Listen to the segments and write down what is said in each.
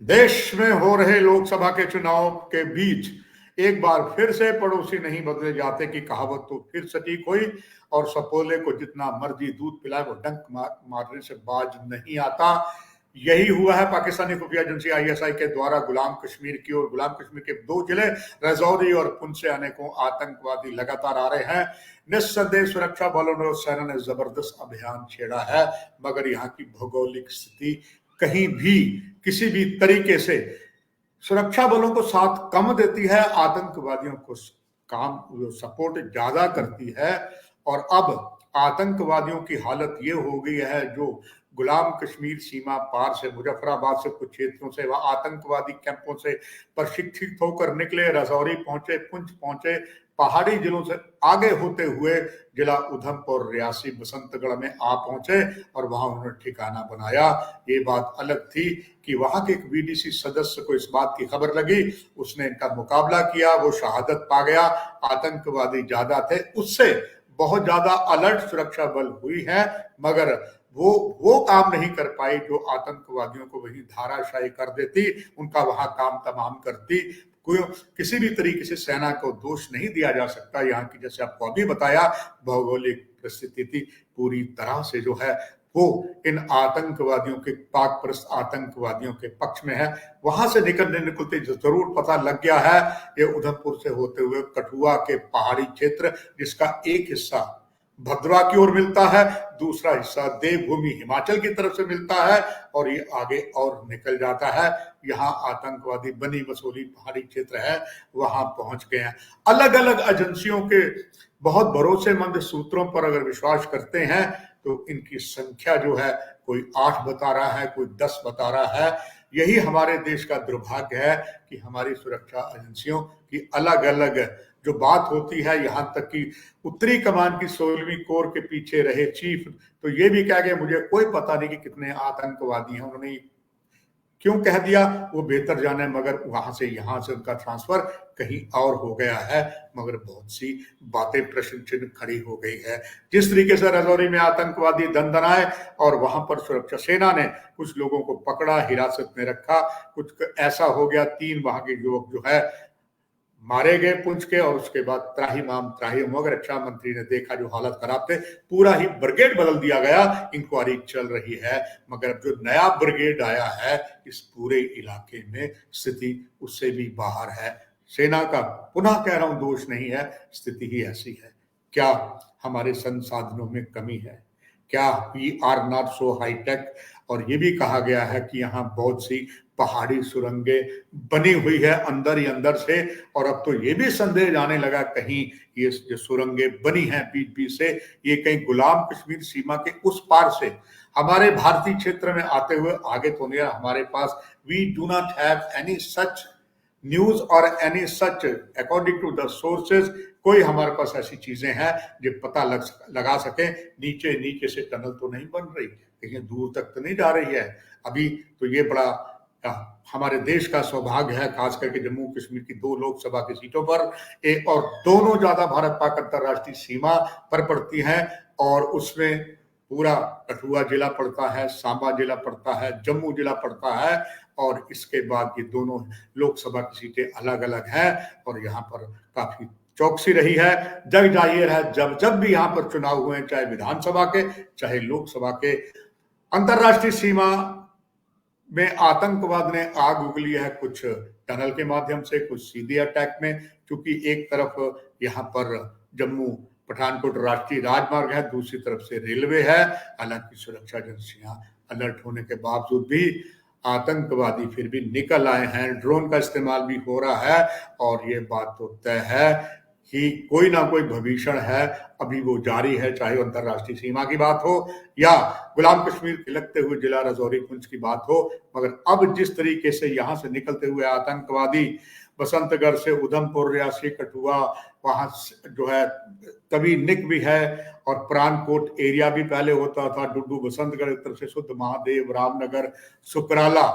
देश में हो रहे लोकसभा के चुनाव के बीच एक बार फिर से पड़ोसी नहीं बदले जाते की कहावत तो फिर सटीक हुई और सपोले को जितना मर्जी दूध पिलाए वो डंक मारने से बाज नहीं आता। यही हुआ है पाकिस्तानी खुफिया एजेंसी आईएसआई के द्वारा गुलाम कश्मीर की और गुलाम कश्मीर के दो जिले राजौरी और पुंछ से अनेकों आतंकवादी लगातार आ रहे हैं। निस्संदेह सुरक्षा बलों और सेना ने जबरदस्त अभियान छेड़ा है, मगर यहाँ की भौगोलिक स्थिति कहीं भी किसी भी तरीके से सुरक्षा बलों को साथ कम देती है, आतंकवादियों को काम सपोर्ट ज्यादा करती है। और अब आतंकवादियों की हालत ये हो गई है, जो गुलाम कश्मीर सीमा पार से मुजफ्फराबाद से कुछ क्षेत्रों से वह आतंकवादी कैंपों से प्रशिक्षित होकर निकले, राजौरी पहुंचे, पुंछ पहुंचे, पहाड़ी जिलों से आगे होते हुए जिला उधमपुर, रियासी, बसंतगढ़ में आ पहुंचे और वहां उन्होंने ठिकाना बनाया। ये बात अलग थी कि वहां के एक बीडीसी सदस्य को इस बात की खबर लगी, उसने इनका मुकाबला किया, वो शहादत पा गया। आतंकवादी ज्यादा थे, उससे बहुत ज्यादा अलर्ट सुरक्षा बल हुई है, मगर वो काम नहीं कर पाई जो आतंकवादियों को वही धाराशायी कर देती, उनका वहां काम तमाम करती। कोई किसी भी तरीके से सेना को दोष नहीं दिया जा सकता। यहाँ की जैसे आपको अभी बताया भौगोलिक परिस्थिति पूरी तरह से जो है वो इन आतंकवादियों के पाक परस्त आतंकवादियों के पक्ष में है। वहां से निकलते जरूर पता लग गया है। ये उधमपुर से होते हुए कठुआ के पहाड़ी क्षेत्र, जिसका एक हिस्सा भद्रवा की ओर मिलता है, दूसरा हिस्सा देवभूमि हिमाचल की तरफ से मिलता है और ये आगे और निकल जाता है। यहाँ आतंकवादी बनी बसोली पहाड़ी क्षेत्र है, वहां पहुंच गए हैं। अलग अलग एजेंसियों के बहुत भरोसेमंद सूत्रों पर अगर विश्वास करते हैं तो इनकी संख्या जो है कोई 8 बता रहा है, कोई 10 बता रहा है। यही हमारे देश का दुर्भाग्य है कि हमारी सुरक्षा एजेंसियों की अलग अलग जो बात होती है, यहाँ तक कि उत्तरी कमान की 16वीं कोर के पीछे रहे चीफ तो ये भी कह गए मुझे कोई पता नहीं कि कितने आतंकवादी हैं। उन्होंने क्यों कह दिया वो बेहतर जाने, मगर वहां से यहां से उनका ट्रांसफर कहीं और हो गया है। मगर बहुत सी बातें प्रश्न चिन्ह खड़ी हो गई है। जिस तरीके से राजौरी में आतंकवादी दंदनाए और वहां पर सुरक्षा सेना ने कुछ लोगों को पकड़ा, हिरासत में रखा, कुछ ऐसा हो गया 3 वहां के युवक जो है मारे गए पुंछ के, और उसके बाद त्राहिमाम मगर रक्षा मंत्री ने देखा जो हालत खराब थे, पूरा ही ब्रिगेड बदल दिया गया। इंक्वायरी चल रही है, मगर अब जो नया ब्रिगेड आया है इस पूरे इलाके में स्थिति उससे भी बाहर है। सेना का पुनः कह रहा हूं दोष नहीं है, स्थिति ही ऐसी है। क्या हमारे संसाधनों में कमी है? क्या we are not so hitech? और ये भी कहा गया है कि यहाँ बहुत सी पहाड़ी सुरंगें बनी हुई है अंदर ही अंदर से, और अब तो ये भी संदेह जाने लगा कहीं ये जो सुरंगें बनी हैं बीच बीच से, ये कहीं गुलाम कश्मीर सीमा के उस पार से हमारे भारतीय क्षेत्र में आते हुए आगे तो नहीं। हमारे पास we do not have any such news और any such according to the sources, कोई हमारे पास ऐसी चीजें हैं जो पता लगा सके नीचे नीचे से टनल तो नहीं बन रही, लेकिन दूर तक तो नहीं जा रही है अभी। तो ये बड़ा हमारे देश का सौभाग्य है, खास करके जम्मू कश्मीर की 2 लोकसभा की सीटों पर एक और दोनों ज्यादा भारत पाक अंतरराष्ट्रीय सीमा पर पड़ती हैं, और उसमें पूरा कठुआ जिला पड़ता है, सांबा जिला पड़ता है, जम्मू जिला पड़ता है, और इसके बाद ये दोनों लोकसभा की सीटें अलग अलग हैं। और यहाँ पर काफी चौकसी रही है, जग जाहिर है जब जब भी यहाँ पर चुनाव हुए, चाहे विधानसभा के चाहे लोकसभा के। अंतरराष्ट्रीय सीमा में आतंकवाद ने आग उगली है, कुछ टनल के माध्यम से, कुछ सीधे अटैक में, क्योंकि एक तरफ यहाँ पर जम्मू पठानकोट राष्ट्रीय राजमार्ग है, दूसरी तरफ से रेलवे है। हालांकि सुरक्षा एजेंसियां अलर्ट होने के बावजूद भी आतंकवादी फिर भी निकल आए हैं। ड्रोन का इस्तेमाल भी हो रहा है, और ये बात तो तय है कि कोई ना कोई भीषण है, अभी वो जारी है, चाहे अंतरराष्ट्रीय सीमा की बात हो या गुलाम कश्मीर के लगते हुए जिला राजौरी पुंछ की बात हो। मगर अब जिस तरीके से यहाँ से निकलते हुए आतंकवादी बसंतगढ़ से उधमपुर, रियासी, कठुआ, वहां जो है कभी निक भी है, और प्राणकोट एरिया भी पहले होता था, डुड्डू बसंतगढ़ की तरफ से शुद्ध महादेव, रामनगर, सुकराला,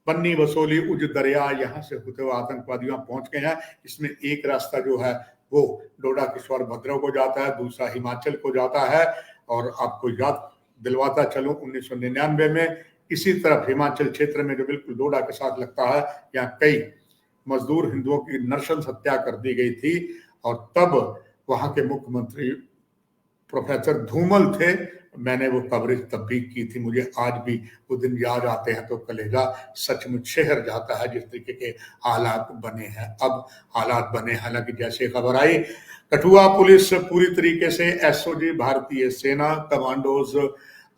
पन्नी, बसोली, उज दरिया, यहाँ से होते हुए आतंकवादी वहां पहुंच गए हैं। इसमें एक रास्ता जो है वो डोडा किश्तवाड़ भद्रव को जाता है, दूसरा हिमाचल को जाता है। और आपको याद दिलवाता चलूं 1999 में इसी तरफ हिमाचल क्षेत्र में जो बिल्कुल डोडा के साथ लगता है, यहाँ कई मजदूर हिंदुओं की नरशंस हत्या कर दी गई थी और तब वहां के मुख्यमंत्री प्रोफेसर धूमल थे। मैंने वो कवरेज तब भी की थी। मुझे आज भी वो दिन याद आते हैं तो कलेजा सचमुच शहर जाता है, जिस तरीके के हालात बने हैं। अब हालात बने, हालांकि जैसे खबर आई, कठुआ पुलिस पूरी तरीके से एसओजी, भारतीय सेना, कमांडोज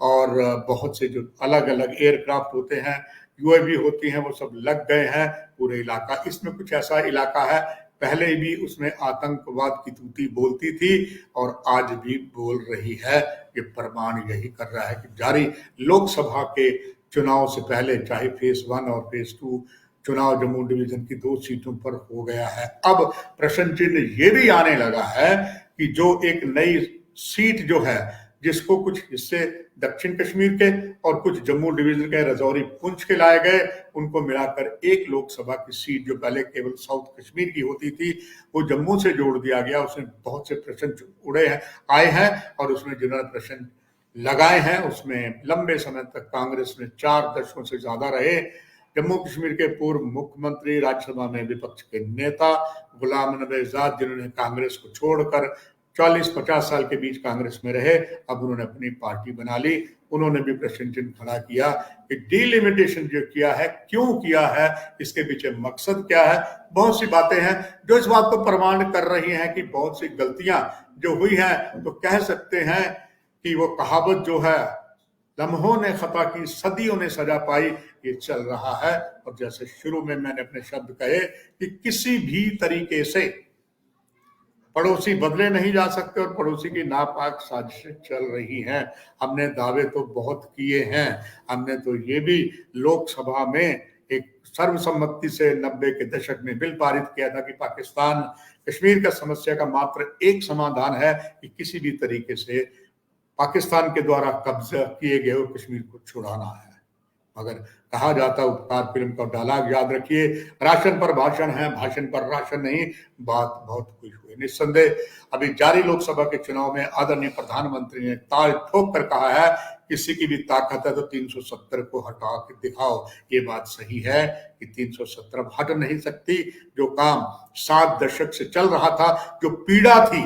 और बहुत से जो अलग अलग एयरक्राफ्ट होते हैं, यूएवी होती हैं, वो सब लग गए हैं पूरे इलाका। इसमें कुछ ऐसा इलाका है, पहले भी उसमें आतंकवाद की तूती बोलती थी और आज भी बोल रही है। ये प्रमाण यही कर रहा है कि जारी लोकसभा के चुनाव से पहले, चाहे फेज 1 और फेज 2 चुनाव जम्मू डिवीजन की 2 सीटों पर हो गया है। अब प्रश्न चिन्ह ये भी आने लगा है कि जो एक नई सीट जो है, जिसको कुछ हिस्से दक्षिण कश्मीर के और कुछ जम्मू डिवीजन के रजौरी पुंछ के लाए गए, उनको मिलाकर एक लोकसभा की सीट जो पहले केवल साउथ कश्मीर की होती थी, वो जम्मू से जोड़ दिया गया। उसमें बहुत से प्रश्न उड़े हैं, आए हैं, और उसमें जिन्होंने प्रश्न लगाए हैं उसमें लंबे समय तक कांग्रेस में 4 दशकों से ज्यादा रहे जम्मू कश्मीर के पूर्व मुख्यमंत्री, राज्यसभा में विपक्ष के नेता गुलाम नबी आजाद, जिन्होंने कांग्रेस को छोड़कर 40-50 साल के बीच कांग्रेस में रहे, अब उन्होंने अपनी पार्टी बना ली। उन्होंने भी प्रश्न चिन्ह खड़ा किया कि डिलिमिटेशन जो किया है, क्यों किया है, इसके पीछे मकसद क्या है। बहुत सी बातें हैं जो इस बात को प्रमाण कर रही हैं कि बहुत सी गलतियां जो हुई हैं, तो कह सकते हैं कि वो कहावत जो है, लम्हों ने खता की सदियों ने सजा पाई, ये चल रहा है। और जैसे शुरू में मैंने अपने शब्द कहे कि किसी भी तरीके से पड़ोसी बदले नहीं जा सकते और पड़ोसी की नापाक साजिशें चल रही हैं। हमने दावे तो बहुत किए हैं, हमने तो ये भी लोकसभा में एक सर्वसम्मति से 90 के दशक में बिल पारित किया था कि पाकिस्तान कश्मीर का समस्या का मात्र एक समाधान है कि किसी भी तरीके से पाकिस्तान के द्वारा कब्जा किए गए कश्मीर को छुड़ाना है। मगर कहा जाता उपकार फिल्म का डायलॉग याद रखिए, राशन पर भाषण है, भाषण पर राशन नहीं। बात बहुत कुछ हुई। निस्संदेह अभी जारी लोकसभा के चुनाव में आदरणीय प्रधानमंत्री ने ताल ठोक कर कहा है, किसी की भी ताकत है तो 370 को हटा के दिखाओ। ये बात सही है कि 370 हट नहीं सकती। जो काम 7 दशक से चल रहा था, जो पीड़ा थी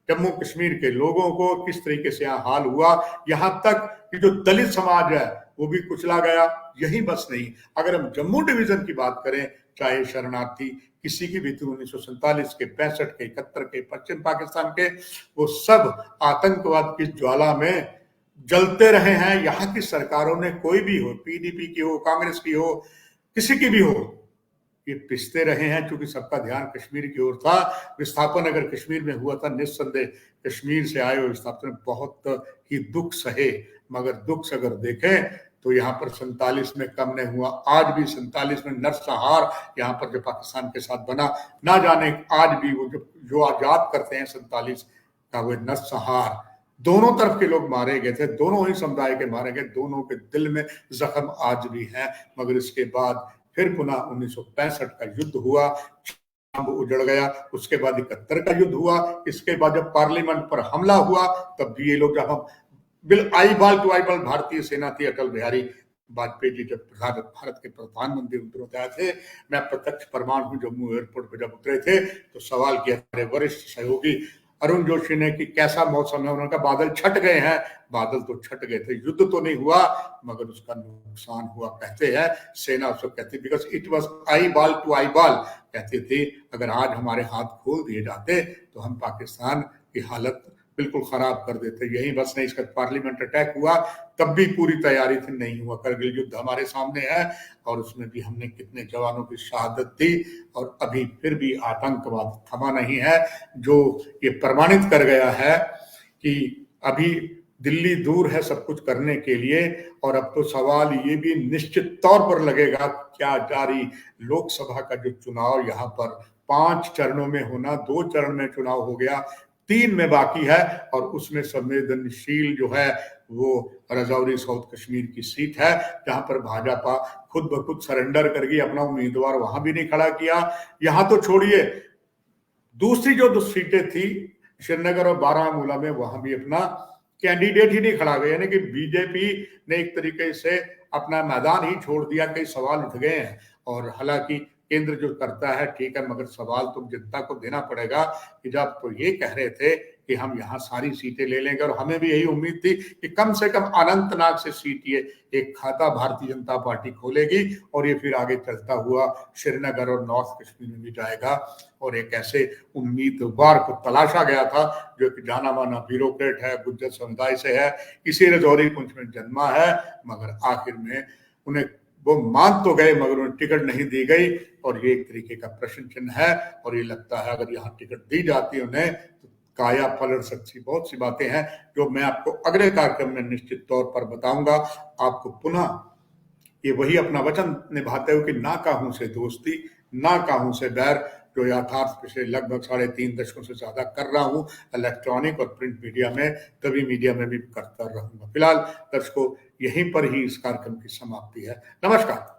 जम्मू कश्मीर के लोगों को, किस तरीके से यहाँ हाल हुआ, यहाँ तक कि जो दलित समाज है वो भी कुचला गया। यही बस नहीं, अगर हम जम्मू डिवीजन की बात करें, चाहे शरणार्थी किसी की भी थी, 1947 के, 65 के, 71 के, पश्चिम पाकिस्तान के, वो सब आतंकवाद की ज्वाला में जलते रहे हैं। यहाँ की सरकारों ने, कोई भी हो, पीडीपी की हो, कांग्रेस की हो, किसी की भी हो, ये पिसते रहे हैं, क्योंकि सबका ध्यान कश्मीर की ओर था। विस्थापन अगर कश्मीर में हुआ था, निस्संदेह कश्मीर से आए हुए विस्थापन बहुत ही दुख सहे, मगर दुख अगर देखें तो यहाँ पर 47 में कम नहीं हुआ। आज भी 47 में नरसंहार यहाँ पर जो पाकिस्तान के साथ बना, ना जाने आज भी वो जो आजाद करते हैं 47 का वो नरसंहार, दोनों तरफ के लोग मारे गए थे, दोनों ही समुदाय के मारे गए, दोनों के दिल में जख्म आज भी है। मगर इसके बाद फिर पुनः 1965 का युद्ध हुआ, उजड़ गया। उसके बाद 71 का युद्ध हुआ। इसके बाद जब पार्लियामेंट पर हमला हुआ, तब भी ये लोग, जब हम बिल आई बाल टू आई बाल भारतीय सेना थी, अटल बिहारी वाजपेयी जी जब भारत के प्रधानमंत्री उतरे आए थे, मैं प्रत्यक्ष प्रमाण हूं, जम्मू एयरपोर्ट पर जब उतरे थे तो सवाल किया हमारे वरिष्ठ सहयोगी अरुण जोशी ने कि कैसा मौसम है। उन्होंने कहा बादल छट गए हैं। बादल तो छट गए थे, युद्ध तो नहीं हुआ, मगर उसका नुकसान हुआ। कहते हैं सेना उसको कहती, बिकॉज इट वॉज आई बाल टू आई बाल, कहते थे अगर आज हमारे हाथ खोल दिए जाते तो हम पाकिस्तान की हालत बिल्कुल खराब कर देते। यही बस नहीं, इसका पार्लियामेंट अटैक हुआ तब भी पूरी तैयारी थी, नहीं हुआ। करगिल युद्ध हमारे सामने है और उसमें भी हमने कितने जवानों की शहादत दी, और अभी फिर भी आतंकवाद थमा नहीं है, जो ये प्रमाणित कर गया है कि अभी दिल्ली दूर है सब कुछ करने के लिए। और अब तो सवाल ये भी निश्चित तौर पर लगेगा, क्या जारी लोकसभा का जो चुनाव यहाँ पर 5 चरणों में होना, 2 चरण में चुनाव हो गया, 3 में बाकी है, और उसमें संवेदनशील जो है वो रजौरी साउथ कश्मीर की सीट है, जहां पर भाजपा खुद ब खुद सरेंडर कर गई, अपना उम्मीदवार वहां भी नहीं खड़ा किया। यहां तो छोड़िए, दूसरी जो 2 सीटें थी श्रीनगर और बारामूला में, वहां भी अपना कैंडिडेट ही नहीं खड़ा गया। यानी कि बीजेपी ने एक तरीके से अपना मैदान ही छोड़ दिया, कई सवाल उठ गए हैं। और हालांकि केंद्र जो करता है ठीक है, मगर सवाल तो जनता को देना पड़ेगा कि जब तो ये कह रहे थे कि हम यहाँ सारी सीटें ले लेंगे, और हमें भी यही उम्मीद थी कि कम से कम अनंतनाग से सीट ये एक खाता भारतीय जनता पार्टी खोलेगी और ये फिर आगे चलता हुआ श्रीनगर और नॉर्थ कश्मीर में भी जाएगा। और एक ऐसे उम्मीदवार को तलाशा गया था जो कि जाना माना ब्यूरोक्रेट है, गुज्जर समुदाय से है, इसी रजौरी पुंछ में जन्मा है, मगर आखिर में उन्हें वो मान तो गए मगर उन्हें टिकट नहीं दी गई। और ये एक तरीके का प्रश्न चिन्ह है। और ये लगता है अगर यहाँ टिकट दी जाती है उन्हें तो काया पलट सकती, बहुत सी बातें हैं जो मैं आपको अगले कार्यक्रम में निश्चित तौर पर बताऊंगा। आपको पुनः ये वही अपना वचन निभाते हुए कि ना काहूं से दोस्ती ना काहूं से बैर, जो यथार्थ पिछले लगभग 3.5 दशकों से ज्यादा कर रहा हूं इलेक्ट्रॉनिक और प्रिंट मीडिया में, कभी मीडिया में भी करता रहूंगा। फिलहाल दर्शकों, यहीं पर ही इस कार्यक्रम की समाप्ति है। नमस्कार।